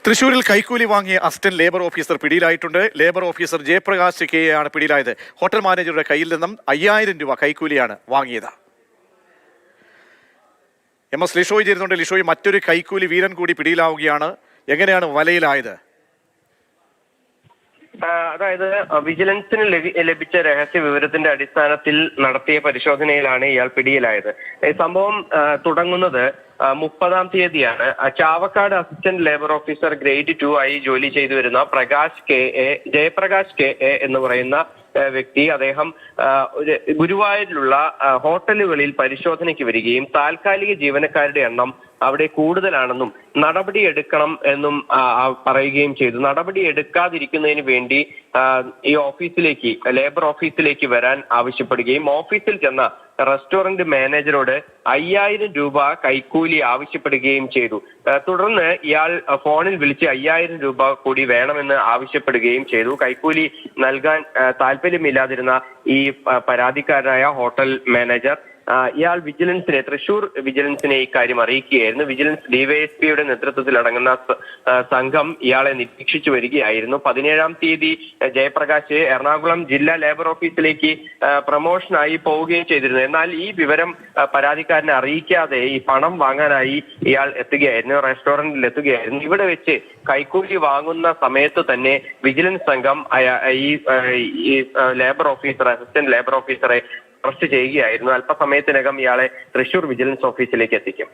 തൃശൂരിൽ കൈക്കൂലി വാങ്ങിയ അസിസ്റ്റന്റ് ലേബർ ഓഫീസർ പിടിയിലായിട്ടുണ്ട്. ലേബർ ഓഫീസർ ജയപ്രകാശ് കെ ആണ് പിടിയിലായത്. ഹോട്ടൽ മാനേജറുടെ കയ്യിൽ നിന്നും 5000 രൂപ കൈക്കൂലിയാണ് വാങ്ങിയത്. MS ലിഷോയ് ചേരുന്നുണ്ട്. ലിഷോയ്, മറ്റൊരു കൈക്കൂലി വീരൻ കൂടി പിടിയിലാവുകയാണ്. എങ്ങനെയാണ് വലയിലായത്? അതായത് വിജിലൻസിന് ലഭിച്ച രഹസ്യ വിവരത്തിന്റെ അടിസ്ഥാനത്തിൽ നടത്തിയ പരിശോധനയിലാണ് ഇയാൾ പിടിയിലായത്. സംഭവം തുടങ്ങുന്നത് 30-ാം തീയതിയാണ്. Chavakkad assistant labour officer grade 2 ആയി ജോലി ചെയ്തു വരുന്ന ജയപ്രകാശ് കെ എ എന്ന് പറയുന്ന വ്യക്തി, അദ്ദേഹം ഗുരുവായൂരിലുള്ള ഹോട്ടലുകളിൽ പരിശോധനയ്ക്ക് വരികയും താൽക്കാലിക ജീവനക്കാരുടെ എണ്ണം അവിടെ കൂടുതലാണെന്നും നടപടിയെടുക്കണം എന്നും പറയുകയും ചെയ്തു. നടപടി എടുക്കാതിരിക്കുന്നതിന് വേണ്ടി ഈ ഓഫീസിലേക്ക്, ലേബർ ഓഫീസിലേക്ക് വരാൻ ആവശ്യപ്പെടുകയും ഓഫീസിൽ ചെന്ന റെസ്റ്റോറന്റ് മാനേജരോട് 5000 രൂപ കൈക്കൂലി ആവശ്യപ്പെടുകയും ചെയ്തു. തുടർന്ന് ഇയാൾ ഫോണിൽ വിളിച്ച് 5000 രൂപ കൂടി വേണമെന്ന് ആവശ്യപ്പെടുകയും ചെയ്തു. കൈക്കൂലി നൽകാൻ താല്പര്യമില്ലാതിരുന്ന ഈ പരാതിക്കാരനായ ഹോട്ടൽ മാനേജർ ഇയാൾ തൃശൂർ വിജിലൻസിനെ ഇക്കാര്യം അറിയിക്കുകയായിരുന്നു. വിജിലൻസ് ഡിവൈഎസ്പിയുടെ നേതൃത്വത്തിൽ അടങ്ങുന്ന സംഘം ഇയാളെ നിരീക്ഷിച്ചു വരികയായിരുന്നു. 17-ാം തീയതി ജയപ്രകാശ് എറണാകുളം ജില്ലാ ലേബർ ഓഫീസിലേക്ക് പ്രമോഷനായി പോവുകയും ചെയ്തിരുന്നു. എന്നാൽ ഈ വിവരം പരാതിക്കാരനെ അറിയിക്കാതെ ഈ പണം വാങ്ങാനായി ഇയാൾ എത്തുകയായിരുന്നു, റെസ്റ്റോറന്റിൽ എത്തുകയായിരുന്നു. ഇവിടെ വെച്ച് കൈക്കൂലി വാങ്ങുന്ന സമയത്ത് തന്നെ വിജിലൻസ് സംഘം ഈ ലേബർ ഓഫീസർ, അസിസ്റ്റന്റ് ലേബർ ഓഫീസറെ അറസ്റ്റ് ചെയ്യുകയായിരുന്നു. അല്പസമയത്തിനകം ഇയാളെ തൃശൂർ വിജിലൻസ് ഓഫീസിലേക്ക് എത്തിക്കും.